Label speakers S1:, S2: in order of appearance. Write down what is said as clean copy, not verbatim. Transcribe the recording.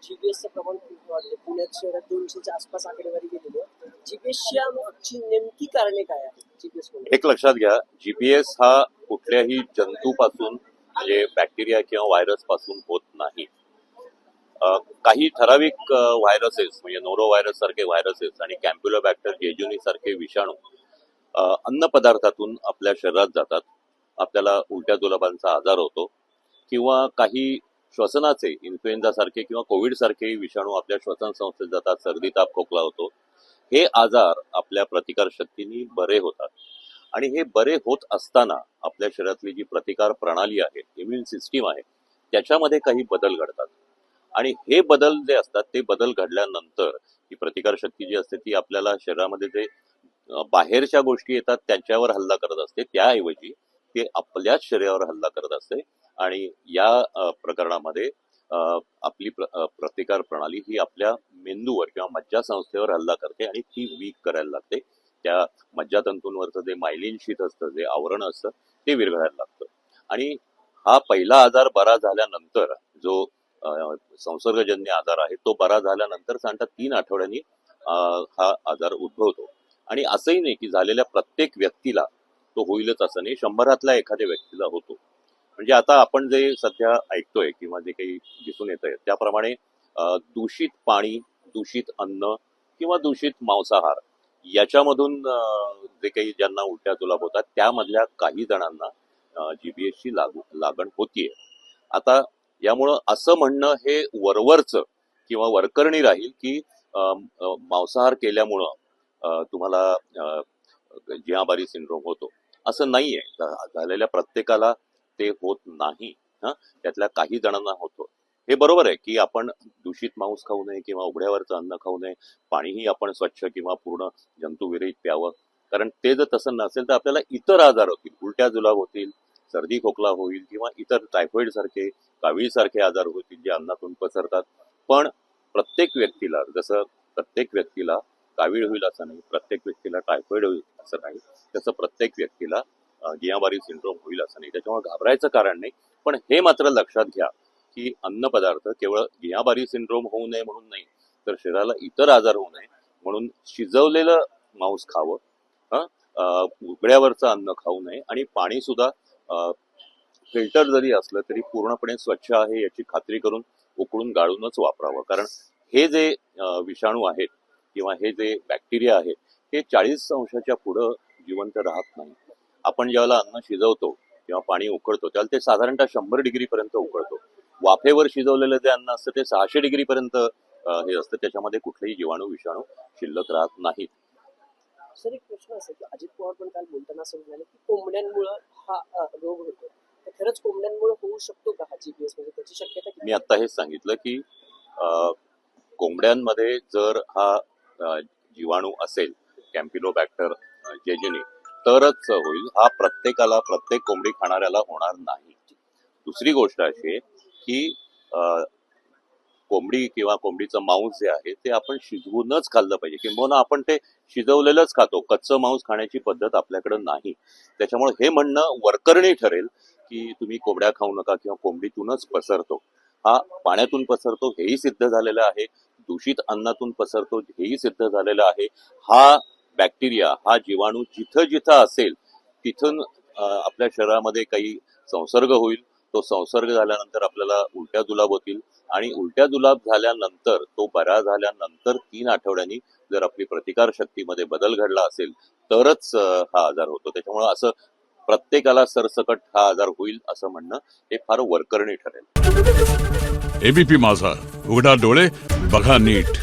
S1: जीपीएसचं प्रमाण खूप वाढलं. पुण्यात शहरात 200च्या आसपास आकडेवारी गेलेली आहे. जीपीएसच्या मागची नेमकी कारणे काय आहेत? जीपीएस
S2: एक लक्षात घ्या, जीपीएस हा कुठल्याही जंतूपासून म्हणजे बॅक्टेरिया किंवा व्हायरस पासून होत नाही. काही ठराविक व्हायरसेस म्हणजे नोरो व्हायरस सारखे व्हायरसेस आणि कॅम्प्युलोबॅक्टर जेजुनी सारखे विषाणू अन्न पदार्थातून आपल्या शरीरात जातात. आपल्याला उलट्या जुलाबांचा आजार होतो किंवा काही श्वसनाचे इन्फ्लुएन्झा सारखे किंवा कोविड सारखे विषाणू आपल्या श्वसन संस्थेत जातात. सर्दी ताप खोकला होतो. हे आजार आपल्या प्रतिकार शक्तीने बरे होतात आणि हे बरे होत असताना आपल्या शरीरातली जी प्रतिकार प्रणाली आहे, इम्युन सिस्टीम आहे, त्याच्यामध्ये काही बदल घडतात आणि हे बदल जे असतात ते बदल घडल्यानंतर ही प्रतिकार शक्ती जी असते ती आपल्याला शरीरामध्ये जे बाहेरच्या गोष्टी येतात त्यांच्यावर हल्ला करत असते, त्याऐवजी ते आपल्याच शरीरावर हल्ला करत असते आणि या प्रकरणामध्ये आपली प्रतिकार प्रणाली ही आपल्या मेंदूवर किंवा मज्जासंस्थेवर हल्ला करते आणि ती वीक करायला लागते. त्या मज्जातंतूंवरचं जे मायलिन शीथ असतं, जे आवरण असतं, ते विरघळायला लागतं आणि हा पहिला आजार बरा झाल्यानंतर जो संसर्गजन्य आजार आहे तो बरा झाल्यानंतर सांगतात 3 आठवड्यांनी हा आजार उद्भवतो. आणि असंही नाही की झालेल्या प्रत्येक व्यक्तीला तो होईलच असं नाही, 100तल्या एखाद्या व्यक्तीला होतो. म्हणजे आता आपण जे सध्या ऐकतोय किंवा जे काही दिसून येत आहे त्याप्रमाणे दूषित पाणी, दूषित अन्न किंवा दूषित मांसाहार याच्यामधून जे काही ज्यांना उलट्या जुलाब होतात त्यामधल्या काही जणांना जीपीएसची लागण होतीये. आता यामुळं असं म्हणणं हे वरवरचं किंवा वरकरणी राहील की मांसाहार केल्यामुळं तुम्हाला जियाबारी सिंड्रोम होतो, असं नाहीये. झालेल्या प्रत्येकाला ते होत नाही. त्यातल्या काही जणांना होतो. हे बरोबर आहे की आपण दूषित मांस खाऊ नये किंवा उघड्यावरचं अन्न खाऊ नये, पाणीही आपण स्वच्छ किंवा पूर्ण जंतुविरहित प्यावं, कारण ते जर तसं नसेल तर आपल्याला इतर आजार होतील, उलट्या जुलाब होतील, सर्दी खोकला होईल किंवा इतर टायफॉइड सारखे, कावीळ सारखे आजार होतील जे अन्नातून पसरतात. पण प्रत्येक व्यक्तीला, जसं प्रत्येक व्यक्तीला कावीळ होईल असं नाही, प्रत्येक व्यक्तीला टायफॉइड होईल असं नाही, तसं प्रत्येक व्यक्तीला जियाबारी सिंड्रोम होईल असं नाही. त्याच्यामुळे घाबरायचं कारण नाही. पण हे मात्र लक्षात घ्या की अन्न पदार्थ केवळ जियाबारी सिंड्रोम होऊ नये म्हणून नाही, तर शरीराला इतर आजार होऊ नये म्हणून शिजवलेलं मांस खावं, उघड्यावरचं अन्न खाऊ नये आणि पाणी सुद्धा फिल्टर जरी असलं तरी पूर्णपणे स्वच्छ आहे याची खात्री करून उकळून गाळूनच वापरावं. कारण हे जे विषाणू आहेत किंवा हे जे बॅक्टेरिया आहेत हे 40 अंशाच्या पुढं जिवंत राहत नाही. आपण ज्यावेळेला अन्न शिजवतो किंवा पाणी उकळतो त्यावेळेला ते साधारणतः 100 डिग्रीपर्यंत उकळतो. वाफेवर शिजवलेलं जे अन्न असतं ते 600 डिग्रीपर्यंत हे असतं. त्याच्यामध्ये कुठलेही जीवाणू विषाणू शिल्लक राहत नाहीत.
S1: सर, एक प्रश्न असेल की अजित पवार पण काल बोलताना असं म्हणाले की कोंबड्यांमुळे हा रोग होतो, तर खरंच कोंबड्यांमुळे होऊ शकतो का हा जीपीएस? म्हणजे त्याची शक्यता किती?
S2: मी आता हेच सांगितलं की कोंबड्यांमध्ये जर हा जीवाणू असेल कॅम्प्युलोबॅक्टर जेजुनी तरच होईल. हा प्रत्येकाला, प्रत्येक कोंबडी खाणाऱ्याला होणार नाही. दुसरी गोष्ट अशी आहे की कोंबडी किंवा कोंबडीचं मांस जे आहे ते आपण शिजवूनच खाल्लं पाहिजे, किंबहुना आपण ते शिजवलेलंच खातो. कच्चं मांस खाण्याची पद्धत आपल्याकडे नाही. त्याच्यामुळे हे म्हणणं वरकरणी ठरेल की तुम्ही कोंबड्या खाऊ नका किंवा कोंबडीतूनच पसरतो. हा पाण्यातून पसरतो हेही सिद्ध झालेलं आहे, दूषित अन्नातून पसरतो हेही सिद्ध झालेलं आहे. हा बॅक्टेरिया, हा जीवाणू जिथं जिथं असेल तिथून आपल्या शरीरामध्ये काही संसर्ग होईल. तो संसर्ग झाल्यानंतर आपल्याला उलट्या जुलाब होतील आणि उलट्या जुलाब झाल्यानंतर, तो बरा झाल्यानंतर 3 आठवड्यांनी जर आपली प्रतिकार शक्तीमध्ये बदल घडला असेल तरच हा आजार होतो. त्याच्यामुळे असं प्रत्येकाला सरसकट हा आजार होईल असं म्हणणं हे फार वरकरणी ठरेल.
S3: एबीपी माझा, उघडा डोळे बघा नीट.